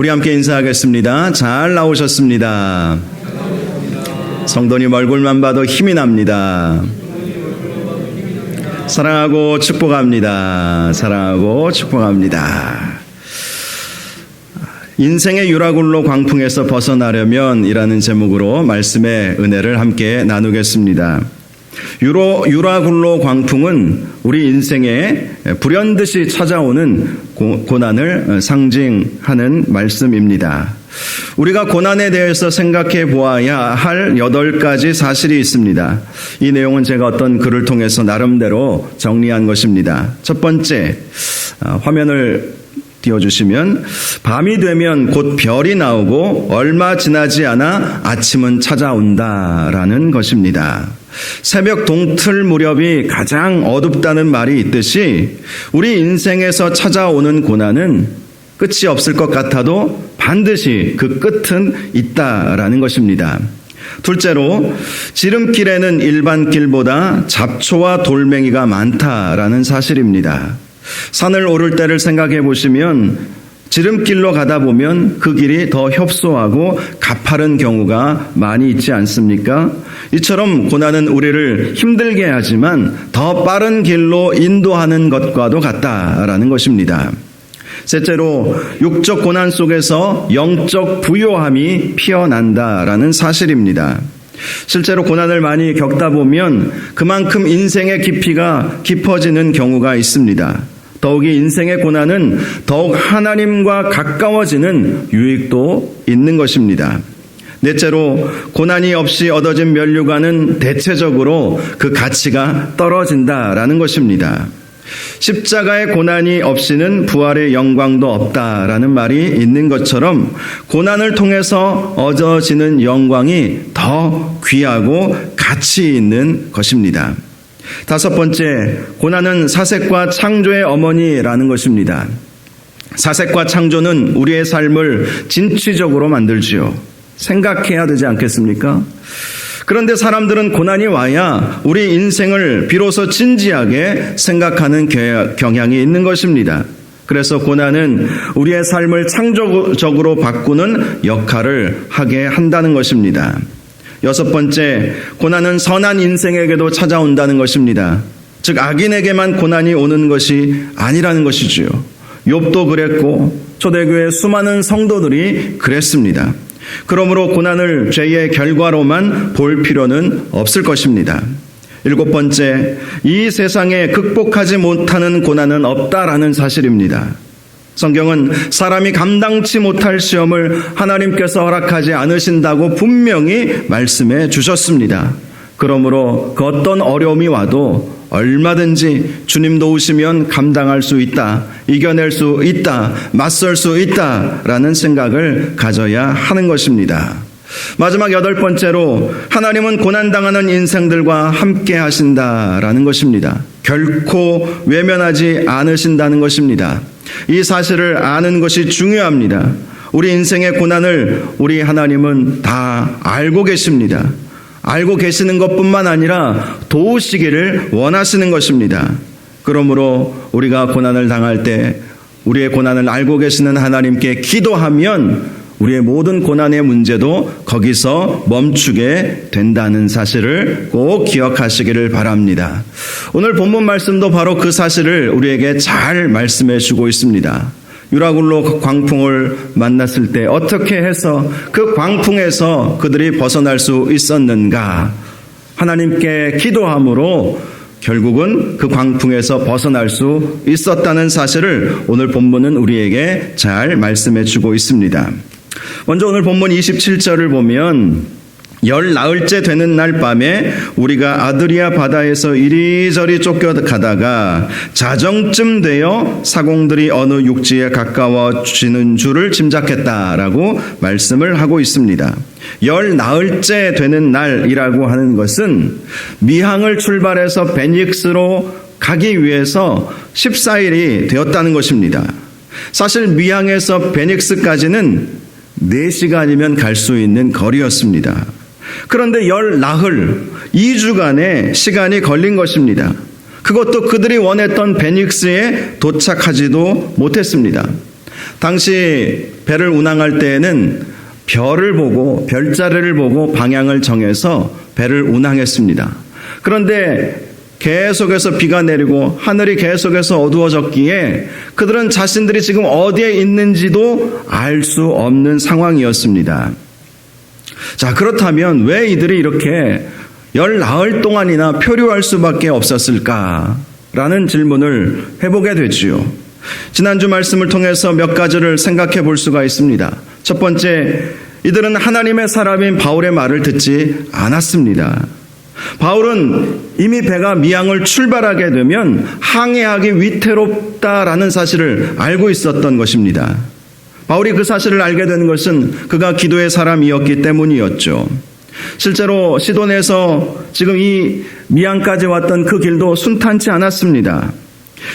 우리 함께 인사하겠습니다. 잘 나오셨습니다. 성도님 얼굴만 봐도 힘이 납니다. 사랑하고 축복합니다. 사랑하고 축복합니다. 인생의 유라굴로 광풍에서 벗어나려면 이라는 제목으로 말씀의 은혜를 함께 나누겠습니다. 유라굴로 광풍은 우리 인생에 불현듯이 찾아오는 고난을 상징하는 말씀입니다. 우리가 고난에 대해서 생각해 보아야 할 8가지 사실이 있습니다. 이 내용은 제가 어떤 글을 통해서 나름대로 정리한 것입니다. 첫 번째, 화면을 띄워주시면, 밤이 되면 곧 별이 나오고 얼마 지나지 않아 아침은 찾아온다라는 것입니다. 새벽 동틀 무렵이 가장 어둡다는 말이 있듯이 우리 인생에서 찾아오는 고난은 끝이 없을 것 같아도 반드시 그 끝은 있다라는 것입니다. 둘째로, 지름길에는 일반 길보다 잡초와 돌멩이가 많다라는 사실입니다. 산을 오를 때를 생각해 보시면 지름길로 가다 보면 그 길이 더 협소하고 가파른 경우가 많이 있지 않습니까? 이처럼 고난은 우리를 힘들게 하지만 더 빠른 길로 인도하는 것과도 같다라는 것입니다. 셋째로, 육적 고난 속에서 영적 부요함이 피어난다라는 사실입니다. 실제로 고난을 많이 겪다 보면 그만큼 인생의 깊이가 깊어지는 경우가 있습니다. 더욱이 인생의 고난은 더욱 하나님과 가까워지는 유익도 있는 것입니다. 넷째로, 고난이 없이 얻어진 면류관은 대체적으로 그 가치가 떨어진다라는 것입니다. 십자가의 고난이 없이는 부활의 영광도 없다라는 말이 있는 것처럼 고난을 통해서 얻어지는 영광이 더 귀하고 가치 있는 것입니다. 다섯 번째, 고난은 사색과 창조의 어머니라는 것입니다. 사색과 창조는 우리의 삶을 진취적으로 만들지요. 생각해야 되지 않겠습니까? 그런데 사람들은 고난이 와야 우리 인생을 비로소 진지하게 생각하는 경향이 있는 것입니다. 그래서 고난은 우리의 삶을 창조적으로 바꾸는 역할을 하게 한다는 것입니다. 여섯 번째, 고난은 선한 인생에게도 찾아온다는 것입니다. 즉, 악인에게만 고난이 오는 것이 아니라는 것이지요. 욥도 그랬고 초대교회 수많은 성도들이 그랬습니다. 그러므로 고난을 죄의 결과로만 볼 필요는 없을 것입니다. 일곱 번째, 이 세상에 극복하지 못하는 고난은 없다라는 사실입니다. 성경은 사람이 감당치 못할 시험을 하나님께서 허락하지 않으신다고 분명히 말씀해 주셨습니다. 그러므로 그 어떤 어려움이 와도 얼마든지 주님 도우시면 감당할 수 있다, 이겨낼 수 있다, 맞설 수 있다라는 생각을 가져야 하는 것입니다. 마지막 여덟 번째로, 하나님은 고난당하는 인생들과 함께 하신다라는 것입니다. 결코 외면하지 않으신다는 것입니다. 이 사실을 아는 것이 중요합니다. 우리 인생의 고난을 우리 하나님은 다 알고 계십니다. 알고 계시는 것뿐만 아니라 도우시기를 원하시는 것입니다. 그러므로 우리가 고난을 당할 때 우리의 고난을 알고 계시는 하나님께 기도하면 우리의 모든 고난의 문제도 거기서 멈추게 된다는 사실을 꼭 기억하시기를 바랍니다. 오늘 본문 말씀도 바로 그 사실을 우리에게 잘 말씀해 주고 있습니다. 유라굴로 광풍을 만났을 때 어떻게 해서 그 광풍에서 그들이 벗어날 수 있었는가? 하나님께 기도함으로 결국은 그 광풍에서 벗어날 수 있었다는 사실을 오늘 본문은 우리에게 잘 말씀해 주고 있습니다. 먼저 오늘 본문 27절을 보면, 열 나흘째 되는 날 밤에 우리가 아드리아 바다에서 이리저리 쫓겨가다가 자정쯤 되어 사공들이 어느 육지에 가까워지는 줄을 짐작했다라고 말씀을 하고 있습니다. 열 나흘째 되는 날이라고 하는 것은 미항을 출발해서 베닉스로 가기 위해서 14일이 되었다는 것입니다. 사실 미항에서 베닉스까지는 4시간이면 갈 수 있는 거리였습니다. 그런데 열 나흘, 2주간의 시간이 걸린 것입니다. 그것도 그들이 원했던 베닉스에 도착하지도 못했습니다. 당시 배를 운항할 때에는 별을 보고 별자리를 보고 방향을 정해서 배를 운항했습니다. 그런데 계속해서 비가 내리고 하늘이 계속해서 어두워졌기에 그들은 자신들이 지금 어디에 있는지도 알 수 없는 상황이었습니다. 자, 그렇다면 왜 이들이 이렇게 열 나흘 동안이나 표류할 수밖에 없었을까라는 질문을 해보게 되지요. 지난주 말씀을 통해서 몇 가지를 생각해 볼 수가 있습니다. 첫 번째, 이들은 하나님의 사람인 바울의 말을 듣지 않았습니다. 바울은 이미 배가 미항을 출발하게 되면 항해하기 위태롭다라는 사실을 알고 있었던 것입니다. 바울이 그 사실을 알게 된 것은 그가 기도의 사람이었기 때문이었죠. 실제로 시돈에서 지금 이 미항까지 왔던 그 길도 순탄치 않았습니다.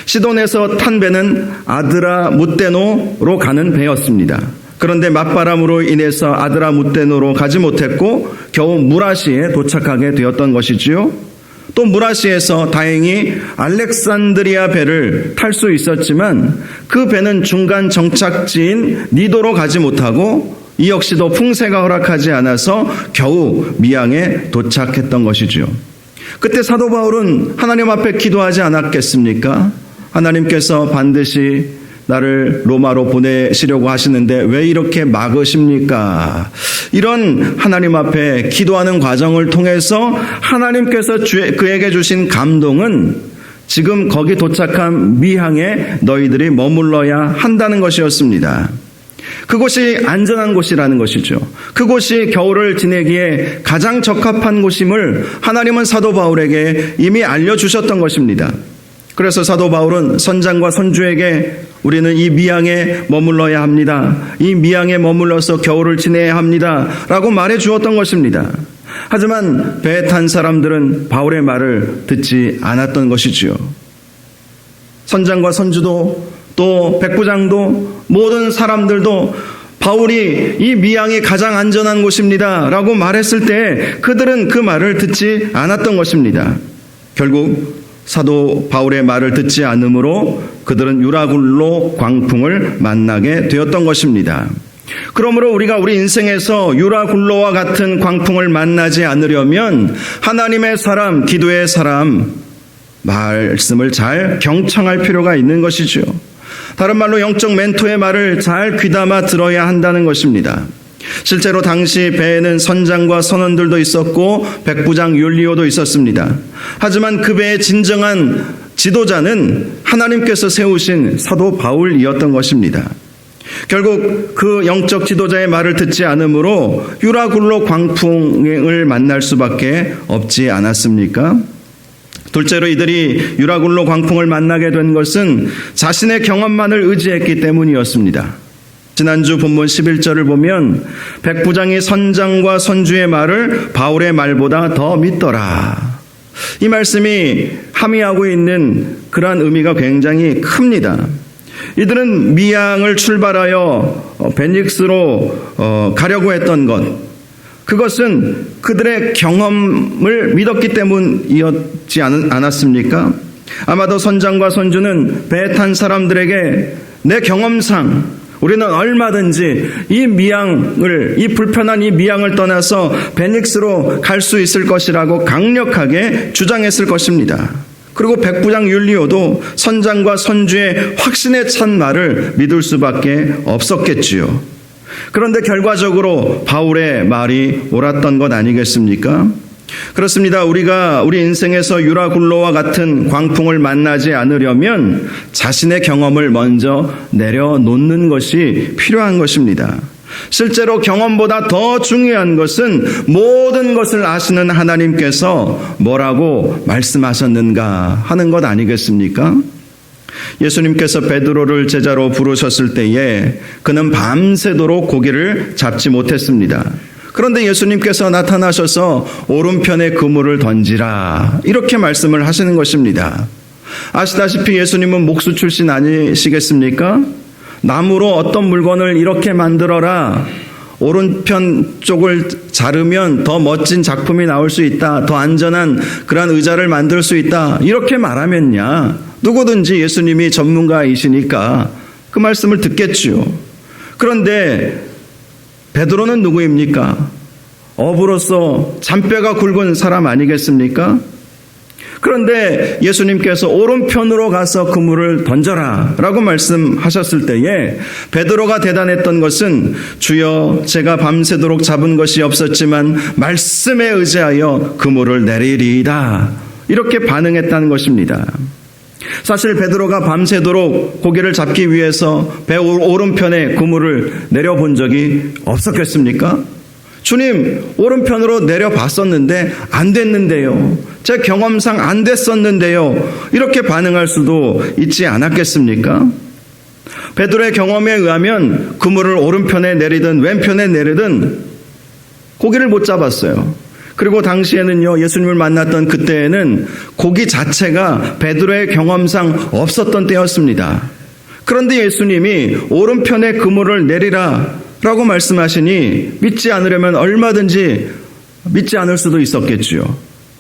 시돈에서 탄 배는 아드라무떼노로 가는 배였습니다. 그런데 맞바람으로 인해서 아드라무떼노로 가지 못했고 겨우 무라시에 도착하게 되었던 것이지요. 또 무라시에서 다행히 알렉산드리아 배를 탈 수 있었지만 그 배는 중간 정착지인 니도로 가지 못하고 이 역시도 풍세가 허락하지 않아서 겨우 미항에 도착했던 것이지요. 그때 사도 바울은 하나님 앞에 기도하지 않았겠습니까? 하나님께서 반드시 나를 로마로 보내시려고 하시는데 왜 이렇게 막으십니까? 이런 하나님 앞에 기도하는 과정을 통해서 하나님께서 그에게 주신 감동은 지금 거기 도착한 미항에 너희들이 머물러야 한다는 것이었습니다. 그곳이 안전한 곳이라는 것이죠. 그곳이 겨울을 지내기에 가장 적합한 곳임을 하나님은 사도 바울에게 이미 알려주셨던 것입니다. 그래서 사도 바울은 선장과 선주에게 우리는 이 미항에 머물러야 합니다. 이 미항에 머물러서 겨울을 지내야 합니다. 라고 말해 주었던 것입니다. 하지만 배에 탄 사람들은 바울의 말을 듣지 않았던 것이지요. 선장과 선주도 또 백부장도 모든 사람들도 바울이 이 미항이 가장 안전한 곳입니다. 라고 말했을 때 그들은 그 말을 듣지 않았던 것입니다. 결국 사도 바울의 말을 듣지 않으므로 그들은 유라굴로 광풍을 만나게 되었던 것입니다. 그러므로 우리가 우리 인생에서 유라굴로와 같은 광풍을 만나지 않으려면 하나님의 사람, 기도의 사람 말씀을 잘 경청할 필요가 있는 것이죠. 다른 말로 영적 멘토의 말을 잘 귀담아 들어야 한다는 것입니다. 실제로 당시 배에는 선장과 선원들도 있었고 백부장 율리오도 있었습니다. 하지만 그 배의 진정한 지도자는 하나님께서 세우신 사도 바울이었던 것입니다. 결국 그 영적 지도자의 말을 듣지 않으므로 유라굴로 광풍을 만날 수밖에 없지 않았습니까? 둘째로 이들이 유라굴로 광풍을 만나게 된 것은 자신의 경험만을 의지했기 때문이었습니다. 지난주 본문 11절을 보면 백부장이 선장과 선주의 말을 바울의 말보다 더 믿더라. 이 말씀이 함의하고 있는 그러한 의미가 굉장히 큽니다. 이들은 미항을 출발하여 베닉스로 가려고 했던 것, 그것은 그들의 경험을 믿었기 때문이었지 않았습니까? 아마도 선장과 선주는 배에 탄 사람들에게 내 경험상 우리는 얼마든지 이 불편한 이 미항을 떠나서 베닉스로 갈 수 있을 것이라고 강력하게 주장했을 것입니다. 그리고 백부장 율리오도 선장과 선주의 확신에 찬 말을 믿을 수밖에 없었겠지요. 그런데 결과적으로 바울의 말이 옳았던 것 아니겠습니까? 그렇습니다. 우리가 우리 인생에서 유라굴로와 같은 광풍을 만나지 않으려면 자신의 경험을 먼저 내려놓는 것이 필요한 것입니다. 실제로 경험보다 더 중요한 것은 모든 것을 아시는 하나님께서 뭐라고 말씀하셨는가 하는 것 아니겠습니까? 예수님께서 베드로를 제자로 부르셨을 때에 그는 밤새도록 고기를 잡지 못했습니다. 그런데 예수님께서 나타나셔서 오른편에 그물을 던지라 이렇게 말씀을 하시는 것입니다. 아시다시피 예수님은 목수 출신 아니시겠습니까? 나무로 어떤 물건을 이렇게 만들어라, 오른편 쪽을 자르면 더 멋진 작품이 나올 수 있다, 더 안전한 그런 의자를 만들 수 있다, 이렇게 말하면야 누구든지 예수님이 전문가이시니까 그 말씀을 듣겠지요. 그런데 베드로는 누구입니까? 어부로서 잔뼈가 굵은 사람 아니겠습니까? 그런데 예수님께서 오른편으로 가서 그물을 던져라 라고 말씀하셨을 때에 베드로가 대단했던 것은 주여 제가 밤새도록 잡은 것이 없었지만 말씀에 의지하여 그물을 내리리이다 이렇게 반응했다는 것입니다. 사실 베드로가 밤새도록 고기를 잡기 위해서 배 오른편에 그물을 내려본 적이 없었겠습니까? 주님, 오른편으로 내려봤었는데 안 됐는데요. 제 경험상 안 됐었는데요. 이렇게 반응할 수도 있지 않았겠습니까? 베드로의 경험에 의하면 그물을 오른편에 내리든 왼편에 내리든 고기를 못 잡았어요. 그리고 당시에는요, 예수님을 만났던 그때에는 고기 자체가 베드로의 경험상 없었던 때였습니다. 그런데 예수님이 오른편에 그물을 내리라 라고 말씀하시니 믿지 않으려면 얼마든지 믿지 않을 수도 있었겠지요.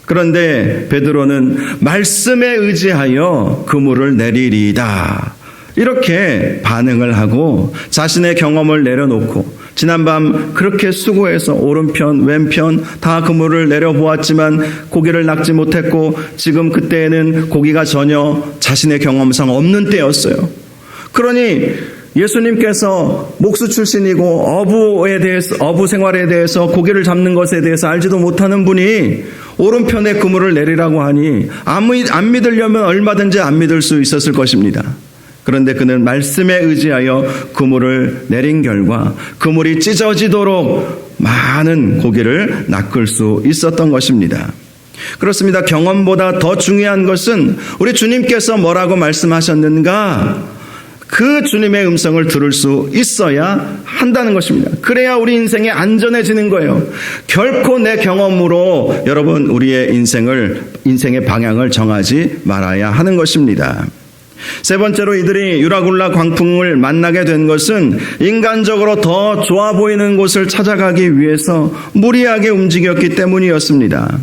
그런데 베드로는 말씀에 의지하여 그물을 내리리이다 이렇게 반응을 하고 자신의 경험을 내려놓고 지난밤 그렇게 수고해서 오른편 왼편 다 그물을 내려보았지만 고기를 낚지 못했고 지금 그때에는 고기가 전혀 자신의 경험상 없는 때였어요. 그러니 예수님께서 목수 출신이고 어부 생활에 대해서 고기를 잡는 것에 대해서 알지도 못하는 분이 오른편에 그물을 내리라고 하니 안 믿으려면 얼마든지 안 믿을 수 있었을 것입니다. 그런데 그는 말씀에 의지하여 그물을 내린 결과 그물이 찢어지도록 많은 고기를 낚을 수 있었던 것입니다. 그렇습니다. 경험보다 더 중요한 것은 우리 주님께서 뭐라고 말씀하셨는가? 그 주님의 음성을 들을 수 있어야 한다는 것입니다. 그래야 우리 인생이 안전해지는 거예요. 결코 내 경험으로 여러분 우리의 인생의 방향을 정하지 말아야 하는 것입니다. 세 번째로 이들이 유라굴라 광풍을 만나게 된 것은 인간적으로 더 좋아 보이는 곳을 찾아가기 위해서 무리하게 움직였기 때문이었습니다.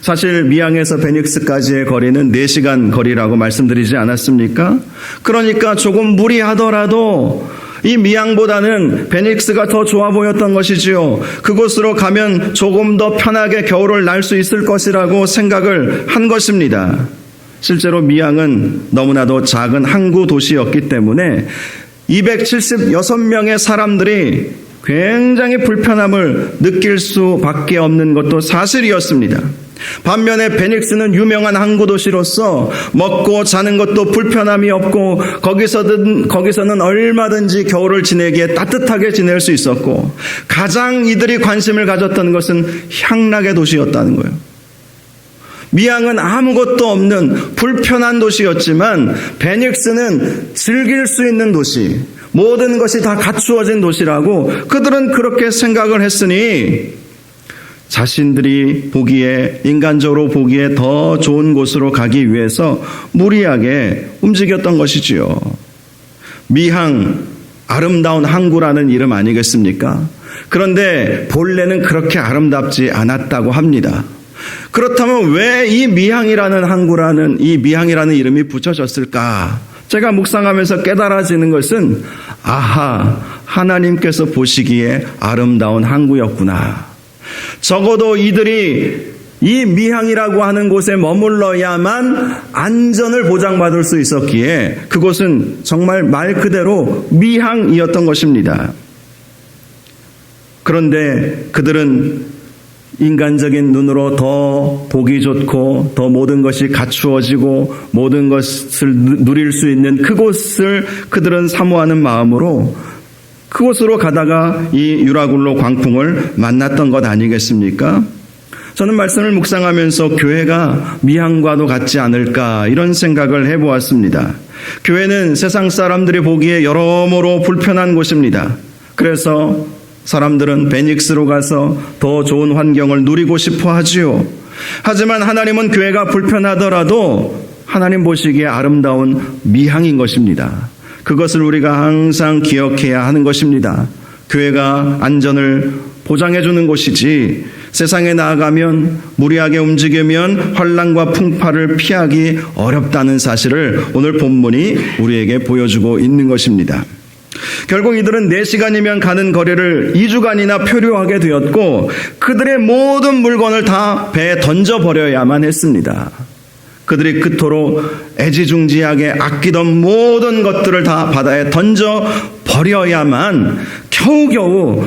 사실 미양에서 베닉스까지의 거리는 4시간 거리라고 말씀드리지 않았습니까? 그러니까 조금 무리하더라도 이 미양보다는 베닉스가 더 좋아 보였던 것이지요. 그곳으로 가면 조금 더 편하게 겨울을 날 수 있을 것이라고 생각을 한 것입니다. 실제로 미양은 너무나도 작은 항구 도시였기 때문에 276명의 사람들이 굉장히 불편함을 느낄 수밖에 없는 것도 사실이었습니다. 반면에 베닉스는 유명한 항구 도시로서 먹고 자는 것도 불편함이 없고 거기서는 얼마든지 겨울을 지내기에 따뜻하게 지낼 수 있었고 가장 이들이 관심을 가졌던 것은 향락의 도시였다는 거예요. 미양은 아무것도 없는 불편한 도시였지만 베닉스는 즐길 수 있는 도시, 모든 것이 다 갖추어진 도시라고 그들은 그렇게 생각을 했으니 자신들이 보기에 인간적으로 보기에 더 좋은 곳으로 가기 위해서 무리하게 움직였던 것이지요. 미항, 아름다운 항구라는 이름 아니겠습니까? 그런데 본래는 그렇게 아름답지 않았다고 합니다. 그렇다면 왜 이 미항이라는 항구라는 이 미항이라는 이름이 붙여졌을까? 제가 묵상하면서 깨달아지는 것은 하나님께서 보시기에 아름다운 항구였구나. 적어도 이들이 이 미항이라고 하는 곳에 머물러야만 안전을 보장받을 수 있었기에 그곳은 정말 말 그대로 미항이었던 것입니다. 그런데 그들은 인간적인 눈으로 더 보기 좋고 더 모든 것이 갖추어지고 모든 것을 누릴 수 있는 그곳을 그들은 사모하는 마음으로 그곳으로 가다가 이 유라굴로 광풍을 만났던 것 아니겠습니까? 저는 말씀을 묵상하면서 교회가 미항과도 같지 않을까 이런 생각을 해보았습니다. 교회는 세상 사람들이 보기에 여러모로 불편한 곳입니다. 그래서 사람들은 베닉스로 가서 더 좋은 환경을 누리고 싶어 하지요. 하지만 하나님은 교회가 불편하더라도 하나님 보시기에 아름다운 미항인 것입니다. 그것을 우리가 항상 기억해야 하는 것입니다. 교회가 안전을 보장해 주는 곳이지 세상에 나아가면 무리하게 움직이면 환난과 풍파를 피하기 어렵다는 사실을 오늘 본문이 우리에게 보여주고 있는 것입니다. 결국 이들은 4시간이면 가는 거리를 2주간이나 표류하게 되었고 그들의 모든 물건을 다 배에 던져버려야만 했습니다. 그들이 그토록 애지중지하게 아끼던 모든 것들을 다 바다에 던져버려야만 겨우겨우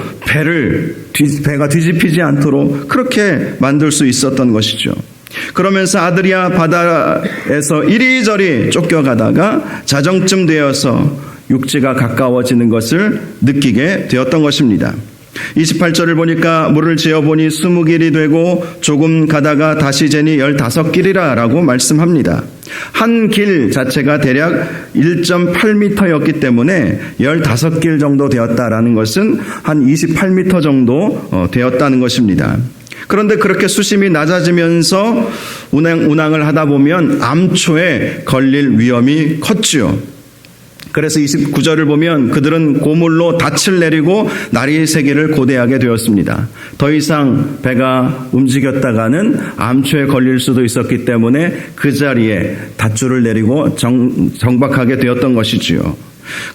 배가 뒤집히지 않도록 그렇게 만들 수 있었던 것이죠. 그러면서 아드리아 바다에서 이리저리 쫓겨가다가 자정쯤 되어서 육지가 가까워지는 것을 느끼게 되었던 것입니다. 28절을 보니까 물을 지어보니 20길이 되고 조금 가다가 다시 재니 15길이라 라고 말씀합니다. 한 길 자체가 대략 1.8m였기 때문에 15길 정도 되었다라는 것은 한 28m 정도 되었다는 것입니다. 그런데 그렇게 수심이 낮아지면서 운항을 하다 보면 암초에 걸릴 위험이 컸지요. 그래서 29절을 보면 그들은 고물로 닻을 내리고 나리 세기를 고대하게 되었습니다. 더 이상 배가 움직였다가는 암초에 걸릴 수도 있었기 때문에 그 자리에 닷줄을 내리고 정박하게 되었던 것이지요.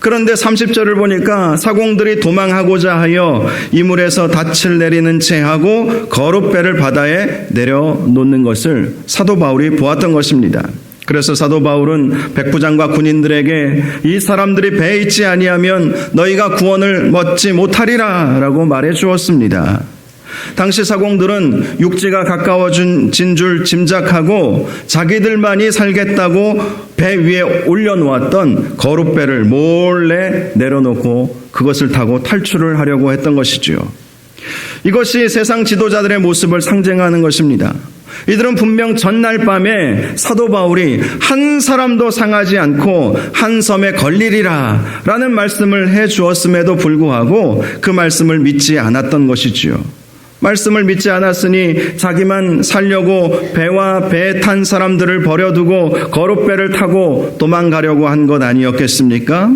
그런데 30절을 보니까 사공들이 도망하고자 하여 이물에서 닻을 내리는 채 하고 거룻배를 바다에 내려놓는 것을 사도 바울이 보았던 것입니다. 그래서 사도 바울은 백부장과 군인들에게 이 사람들이 배에 있지 아니하면 너희가 구원을 얻지 못하리라 라고 말해 주었습니다. 당시 사공들은 육지가 가까워진 줄 짐작하고 자기들만이 살겠다고 배 위에 올려놓았던 거룻배를 몰래 내려놓고 그것을 타고 탈출을 하려고 했던 것이지요. 이것이 세상 지도자들의 모습을 상징하는 것입니다. 이들은 분명 전날 밤에 사도 바울이 한 사람도 상하지 않고 한 섬에 걸리리라 라는 말씀을 해 주었음에도 불구하고 그 말씀을 믿지 않았던 것이지요. 말씀을 믿지 않았으니 자기만 살려고 배와 배에 탄 사람들을 버려두고 거룻배를 타고 도망가려고 한 것 아니었겠습니까?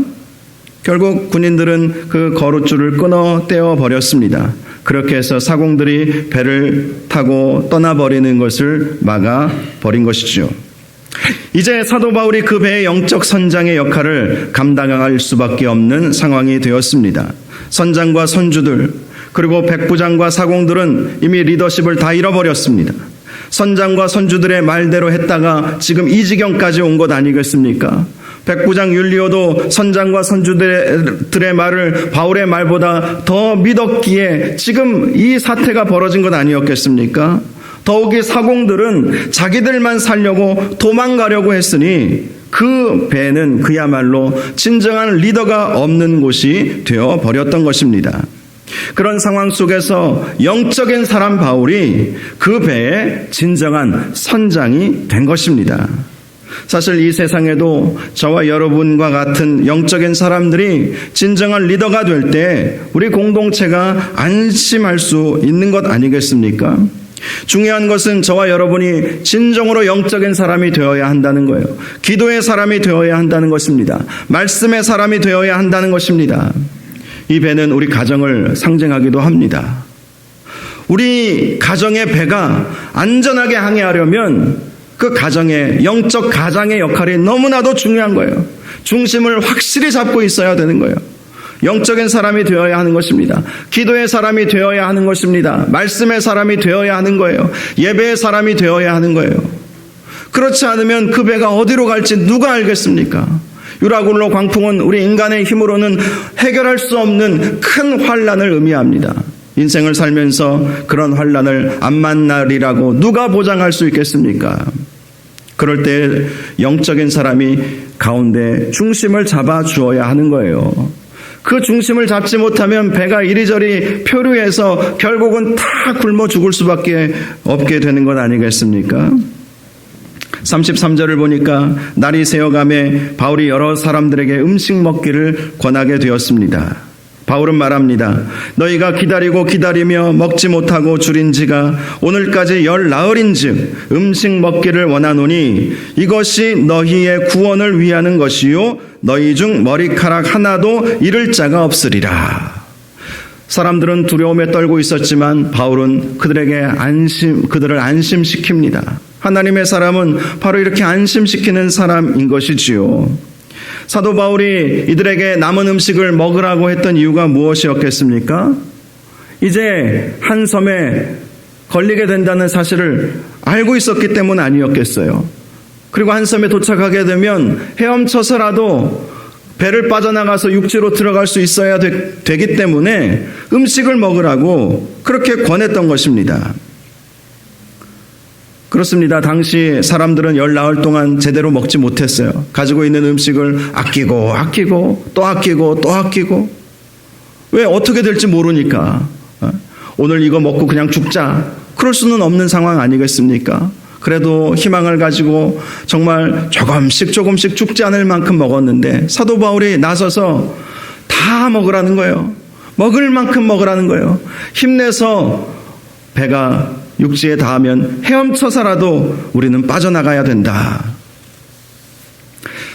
결국 군인들은 그 거룻줄을 끊어 떼어 버렸습니다. 그렇게 해서 사공들이 배를 타고 떠나버리는 것을 막아버린 것이죠. 이제 사도 바울이 그 배의 영적 선장의 역할을 감당할 수밖에 없는 상황이 되었습니다. 선장과 선주들 그리고 백부장과 사공들은 이미 리더십을 다 잃어버렸습니다. 선장과 선주들의 말대로 했다가 지금 이 지경까지 온 것 아니겠습니까? 백부장 율리오도 선장과 선주들의 말을 바울의 말보다 더 믿었기에 지금 이 사태가 벌어진 것 아니었겠습니까? 더욱이 사공들은 자기들만 살려고 도망가려고 했으니 그 배는 그야말로 진정한 리더가 없는 곳이 되어버렸던 것입니다. 그런 상황 속에서 영적인 사람 바울이 그 배의 진정한 선장이 된 것입니다. 사실 이 세상에도 저와 여러분과 같은 영적인 사람들이 진정한 리더가 될 때 우리 공동체가 안심할 수 있는 것 아니겠습니까? 중요한 것은 저와 여러분이 진정으로 영적인 사람이 되어야 한다는 거예요. 기도의 사람이 되어야 한다는 것입니다. 말씀의 사람이 되어야 한다는 것입니다. 이 배는 우리 가정을 상징하기도 합니다. 우리 가정의 배가 안전하게 항해하려면 그 가정의 영적 가장의 역할이 너무나도 중요한 거예요. 중심을 확실히 잡고 있어야 되는 거예요. 영적인 사람이 되어야 하는 것입니다. 기도의 사람이 되어야 하는 것입니다. 말씀의 사람이 되어야 하는 거예요. 예배의 사람이 되어야 하는 거예요. 그렇지 않으면 그 배가 어디로 갈지 누가 알겠습니까? 유라굴로 광풍은 우리 인간의 힘으로는 해결할 수 없는 큰 환난을 의미합니다. 인생을 살면서 그런 환난을 안 만나리라고 누가 보장할 수 있겠습니까? 그럴 때 영적인 사람이 가운데 중심을 잡아 주어야 하는 거예요. 그 중심을 잡지 못하면 배가 이리저리 표류해서 결국은 다 굶어 죽을 수밖에 없게 되는 것 아니겠습니까? 33절을 보니까 날이 새어가매 바울이 여러 사람들에게 음식 먹기를 권하게 되었습니다. 바울은 말합니다. 너희가 기다리고 기다리며 먹지 못하고 줄인 지가 오늘까지 10나흘인즉 음식 먹기를 원하노니 이것이 너희의 구원을 위하는 것이요 너희 중 머리카락 하나도 잃을 자가 없으리라. 사람들은 두려움에 떨고 있었지만 바울은 그들을 안심시킵니다. 하나님의 사람은 바로 이렇게 안심시키는 사람인 것이지요. 사도 바울이 이들에게 남은 음식을 먹으라고 했던 이유가 무엇이었겠습니까? 이제 한 섬에 걸리게 된다는 사실을 알고 있었기 때문 아니었겠어요. 그리고 한 섬에 도착하게 되면 헤엄쳐서라도 배를 빠져나가서 육지로 들어갈 수 있어야 되기 때문에 음식을 먹으라고 그렇게 권했던 것입니다. 그렇습니다. 당시 사람들은 열 나흘 동안 제대로 먹지 못했어요. 가지고 있는 음식을 아끼고 또 아끼고 왜 어떻게 될지 모르니까 오늘 이거 먹고 그냥 죽자 그럴 수는 없는 상황 아니겠습니까? 그래도 희망을 가지고 정말 조금씩 죽지 않을 만큼 먹었는데 사도 바울이 나서서 다 먹으라는 거예요. 먹을 만큼 먹으라는 거예요. 힘내서 배가 육지에 닿으면 헤엄쳐서라도 우리는 빠져나가야 된다.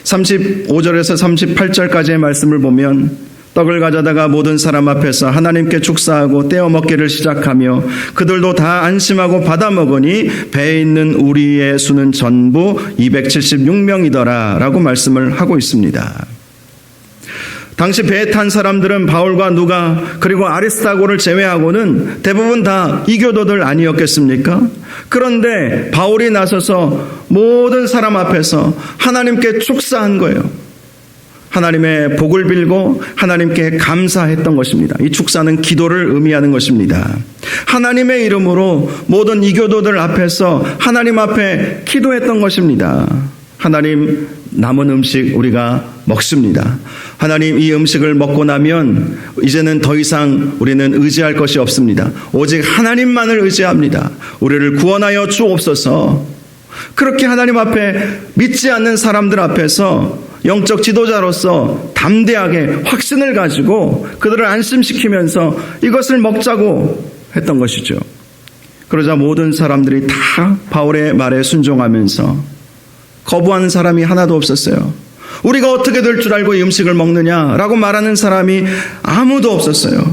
35절에서 38절까지의 말씀을 보면 떡을 가져다가 모든 사람 앞에서 하나님께 축사하고 떼어 먹기를 시작하며 그들도 다 안심하고 받아 먹으니 배에 있는 우리의 수는 전부 276명이더라 라고 말씀을 하고 있습니다. 당시 배에 탄 사람들은 바울과 누가 그리고 아리스타고를 제외하고는 대부분 다 이교도들 아니었겠습니까? 그런데 바울이 나서서 모든 사람 앞에서 하나님께 축사한 거예요. 하나님의 복을 빌고 하나님께 감사했던 것입니다. 이 축사는 기도를 의미하는 것입니다. 하나님의 이름으로 모든 이교도들 앞에서 하나님 앞에 기도했던 것입니다. 하나님, 남은 음식 우리가 먹습니다. 하나님, 이 음식을 먹고 나면 이제는 더 이상 우리는 의지할 것이 없습니다. 오직 하나님만을 의지합니다. 우리를 구원하여 주옵소서. 그렇게 하나님 앞에 믿지 않는 사람들 앞에서 영적 지도자로서 담대하게 확신을 가지고 그들을 안심시키면서 이것을 먹자고 했던 것이죠. 그러자 모든 사람들이 다 바울의 말에 순종하면서 거부하는 사람이 하나도 없었어요. 우리가 어떻게 될 줄 알고 이 음식을 먹느냐라고 말하는 사람이 아무도 없었어요.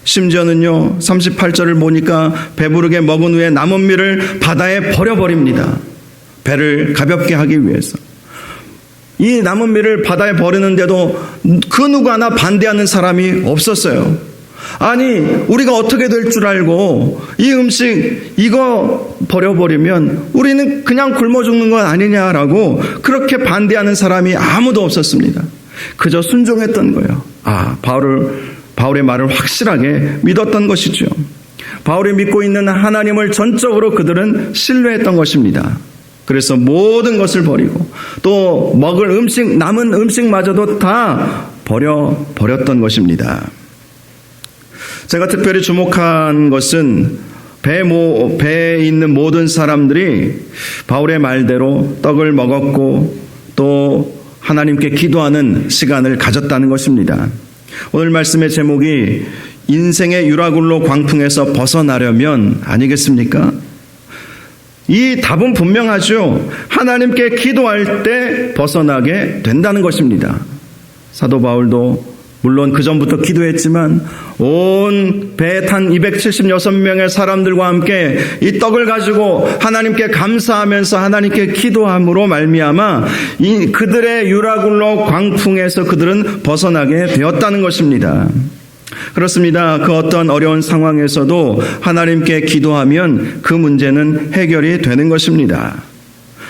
심지어는요, 38절을 보니까 배부르게 먹은 후에 남은 밀을 바다에 버려버립니다. 배를 가볍게 하기 위해서. 이 남은 밀을 바다에 버리는데도 그 누구 하나 반대하는 사람이 없었어요. 아니, 우리가 어떻게 될 줄 알고 이 음식 이거 버려버리면 우리는 그냥 굶어 죽는 건 아니냐라고 그렇게 반대하는 사람이 아무도 없었습니다. 그저 순종했던 거예요. 바울의 말을 확실하게 믿었던 것이죠. 바울이 믿고 있는 하나님을 전적으로 그들은 신뢰했던 것입니다. 그래서 모든 것을 버리고 또 먹을 음식, 남은 음식마저도 다 버렸던 것입니다. 제가 특별히 주목한 것은 배에 있는 모든 사람들이 바울의 말대로 떡을 먹었고 또 하나님께 기도하는 시간을 가졌다는 것입니다. 오늘 말씀의 제목이 인생의 유라굴로 광풍에서 벗어나려면 아니겠습니까? 이 답은 분명하죠. 하나님께 기도할 때 벗어나게 된다는 것입니다. 사도 바울도 물론 그 전부터 기도했지만 온 배에 탄 276명의 사람들과 함께 이 떡을 가지고 하나님께 감사하면서 하나님께 기도함으로 말미암아 이 그들의 유라굴로 광풍에서 그들은 벗어나게 되었다는 것입니다. 그렇습니다. 그 어떤 어려운 상황에서도 하나님께 기도하면 그 문제는 해결이 되는 것입니다.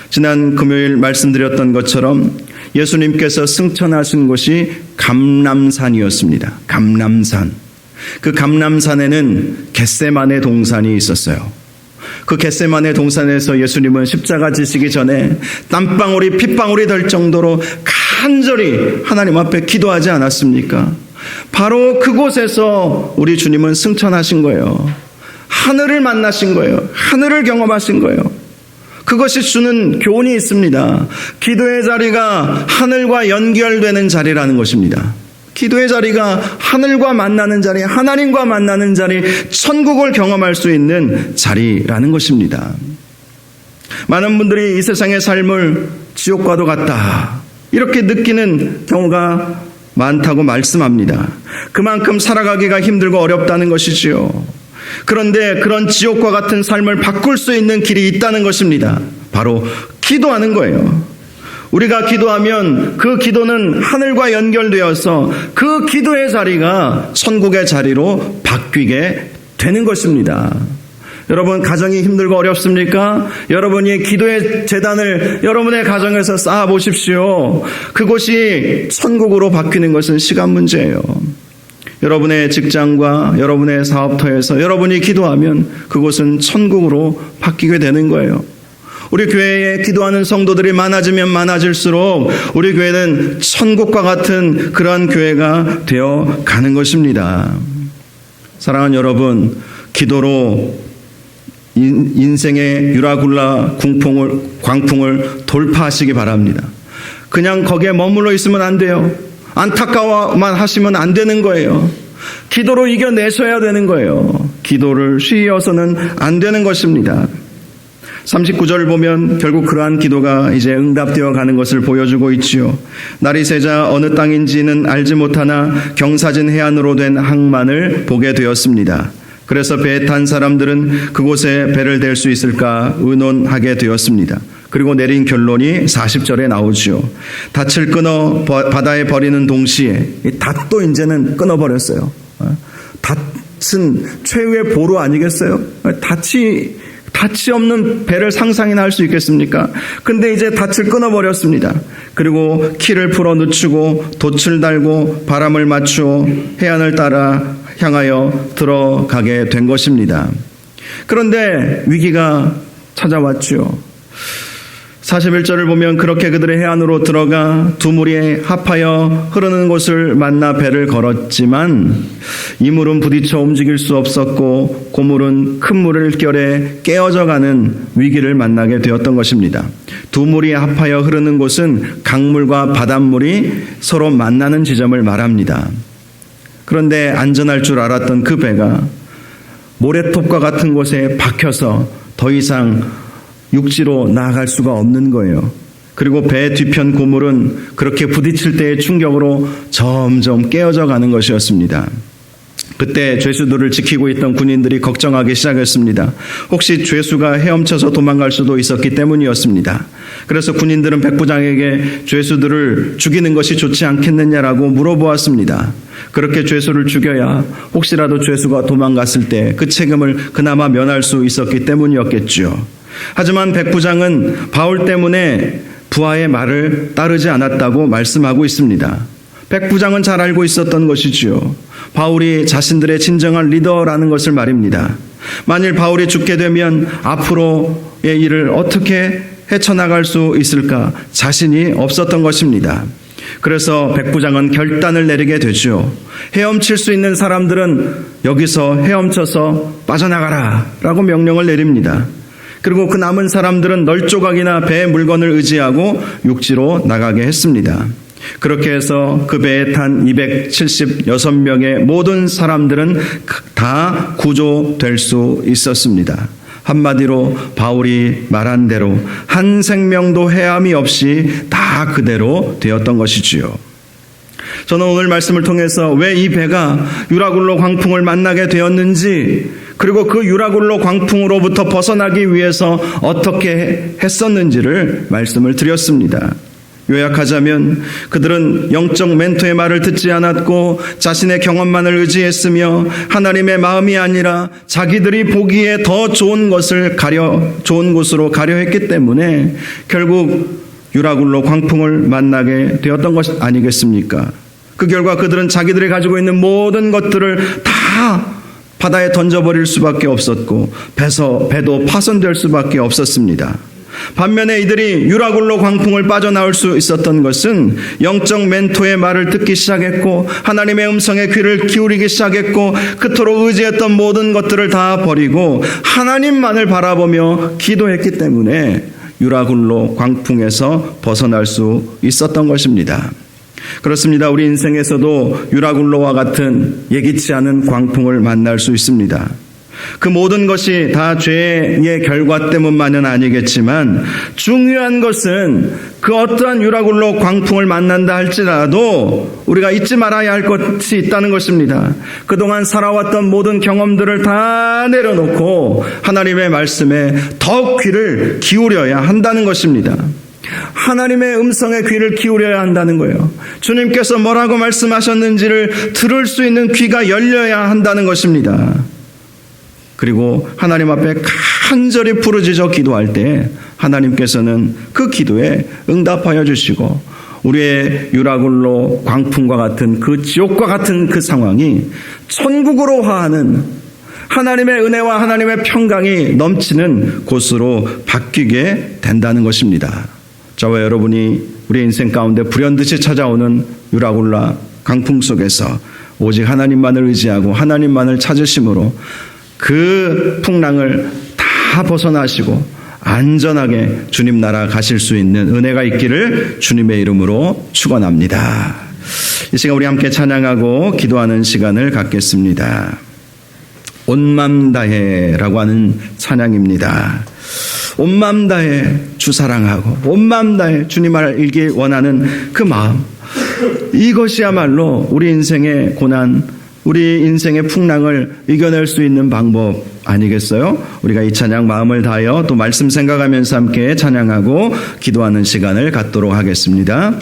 지난 금요일 말씀드렸던 것처럼 예수님께서 승천하신 곳이 감람산이었습니다. 감람산. 그 감람산에는 겟세마네 동산이 있었어요. 그 겟세마네 동산에서 예수님은 십자가 지시기 전에 땀방울이 핏방울이 될 정도로 간절히 하나님 앞에 기도하지 않았습니까? 바로 그곳에서 우리 주님은 승천하신 거예요. 하늘을 만나신 거예요. 하늘을 경험하신 거예요. 그것이 주는 교훈이 있습니다. 기도의 자리가 하늘과 연결되는 자리라는 것입니다. 기도의 자리가 하늘과 만나는 자리, 하나님과 만나는 자리, 천국을 경험할 수 있는 자리라는 것입니다. 많은 분들이 이 세상의 삶을 지옥과도 같다 이렇게 느끼는 경우가 많다고 말씀합니다. 그만큼 살아가기가 힘들고 어렵다는 것이지요. 그런데 그런 지옥과 같은 삶을 바꿀 수 있는 길이 있다는 것입니다. 바로 기도하는 거예요. 우리가 기도하면 그 기도는 하늘과 연결되어서 그 기도의 자리가 천국의 자리로 바뀌게 되는 것입니다. 여러분, 가정이 힘들고 어렵습니까? 여러분이 기도의 재단을 여러분의 가정에서 쌓아 보십시오. 그곳이 천국으로 바뀌는 것은 시간 문제예요. 여러분의 직장과 여러분의 사업터에서 여러분이 기도하면 그곳은 천국으로 바뀌게 되는 거예요. 우리 교회에 기도하는 성도들이 많아지면 많아질수록 우리 교회는 천국과 같은 그러한 교회가 되어 가는 것입니다. 사랑하는 여러분, 기도로 인생의 유라굴라 광풍을 돌파하시기 바랍니다. 그냥 거기에 머물러 있으면 안 돼요. 안타까워만 하시면 안 되는 거예요. 기도로 이겨내셔야 되는 거예요. 기도를 쉬어서는 안 되는 것입니다. 39절을 보면 결국 그러한 기도가 이제 응답되어 가는 것을 보여주고 있지요. 날이 새자 어느 땅인지는 알지 못하나 경사진 해안으로 된 항만을 보게 되었습니다. 그래서 배에 탄 사람들은 그곳에 배를 댈 수 있을까 의논하게 되었습니다. 그리고 내린 결론이 40절에 나오죠. 닻을 끊어 바다에 버리는 동시에 닷도 이제는 끊어버렸어요. 닷은 최후의 보루 아니겠어요? 닻이 없는 배를 상상이나 할 수 있겠습니까? 근데 이제 닻을 끊어버렸습니다. 그리고 키를 풀어 늦추고 돛을 달고 바람을 맞추어 해안을 따라 향하여 들어가게 된 것입니다. 그런데 위기가 찾아왔죠. 41절을 보면 그렇게 그들의 해안으로 들어가 두 물이 합하여 흐르는 곳을 만나 배를 걸었지만 이 물은 부딪혀 움직일 수 없었고 고물은 큰 물결에 깨어져가는 위기를 만나게 되었던 것입니다. 두 물이 합하여 흐르는 곳은 강물과 바닷물이 서로 만나는 지점을 말합니다. 그런데 안전할 줄 알았던 그 배가 모래톱과 같은 곳에 박혀서 더 이상 육지로 나아갈 수가 없는 거예요. 그리고 배 뒤편 고물은 그렇게 부딪힐 때의 충격으로 점점 깨어져 가는 것이었습니다. 그때 죄수들을 지키고 있던 군인들이 걱정하기 시작했습니다. 혹시 죄수가 헤엄쳐서 도망갈 수도 있었기 때문이었습니다. 그래서 군인들은 백부장에게 죄수들을 죽이는 것이 좋지 않겠느냐라고 물어보았습니다. 그렇게 죄수를 죽여야 혹시라도 죄수가 도망갔을 때 그 책임을 그나마 면할 수 있었기 때문이었겠죠. 하지만 백부장은 바울 때문에 부하의 말을 따르지 않았다고 말씀하고 있습니다. 백부장은 잘 알고 있었던 것이지요. 바울이 자신들의 진정한 리더라는 것을 말입니다. 만일 바울이 죽게 되면 앞으로의 일을 어떻게 헤쳐나갈 수 있을까 자신이 없었던 것입니다. 그래서 백부장은 결단을 내리게 되죠. 헤엄칠 수 있는 사람들은 여기서 헤엄쳐서 빠져나가라 라고 명령을 내립니다. 그리고 그 남은 사람들은 널조각이나 배의 물건을 의지하고 육지로 나가게 했습니다. 그렇게 해서 그 배에 탄 276명의 모든 사람들은 다 구조될 수 있었습니다. 한마디로 바울이 말한 대로 한 생명도 해함이 없이 다 그대로 되었던 것이지요. 저는 오늘 말씀을 통해서 왜 이 배가 유라굴로 광풍을 만나게 되었는지, 그리고 그 유라굴로 광풍으로부터 벗어나기 위해서 어떻게 했었는지를 말씀을 드렸습니다. 요약하자면 그들은 영적 멘토의 말을 듣지 않았고 자신의 경험만을 의지했으며 하나님의 마음이 아니라 자기들이 보기에 더 좋은 곳으로 가려 했기 때문에 결국 유라굴로 광풍을 만나게 되었던 것 아니겠습니까? 그 결과 그들은 자기들이 가지고 있는 모든 것들을 다 바다에 던져버릴 수밖에 없었고 배도 파손될 수밖에 없었습니다. 반면에 이들이 유라굴로 광풍을 빠져나올 수 있었던 것은 영적 멘토의 말을 듣기 시작했고 하나님의 음성에 귀를 기울이기 시작했고 그토록 의지했던 모든 것들을 다 버리고 하나님만을 바라보며 기도했기 때문에 유라굴로 광풍에서 벗어날 수 있었던 것입니다. 그렇습니다. 우리 인생에서도 유라굴로와 같은 예기치 않은 광풍을 만날 수 있습니다. 그 모든 것이 다 죄의 결과 때문만은 아니겠지만 중요한 것은 그 어떠한 유라굴로 광풍을 만난다 할지라도 우리가 잊지 말아야 할 것이 있다는 것입니다. 그동안 살아왔던 모든 경험들을 다 내려놓고 하나님의 말씀에 더 귀를 기울여야 한다는 것입니다. 하나님의 음성에 귀를 기울여야 한다는 거예요. 주님께서 뭐라고 말씀하셨는지를 들을 수 있는 귀가 열려야 한다는 것입니다. 그리고 하나님 앞에 간절히 부르짖어 기도할 때 하나님께서는 그 기도에 응답하여 주시고 우리의 유라굴로 광풍과 같은 그 지옥과 같은 그 상황이 천국으로 화하는 하나님의 은혜와 하나님의 평강이 넘치는 곳으로 바뀌게 된다는 것입니다. 저와 여러분이 우리 인생 가운데 불현듯이 찾아오는 유라굴라 강풍 속에서 오직 하나님만을 의지하고 하나님만을 찾으심으로 그 풍랑을 다 벗어나시고 안전하게 주님 나라 가실 수 있는 은혜가 있기를 주님의 이름으로 축원합니다. 이 시간 우리 함께 찬양하고 기도하는 시간을 갖겠습니다. 온 맘 다해라고 하는 찬양입니다. 온 맘 다해 주 사랑하고 온 맘 다해 주님 알기 원하는 그 마음, 이것이야말로 우리 인생의 고난, 우리 인생의 풍랑을 이겨낼 수 있는 방법 아니겠어요? 우리가 이 찬양 마음을 다하여 또 말씀 생각하면서 함께 찬양하고 기도하는 시간을 갖도록 하겠습니다.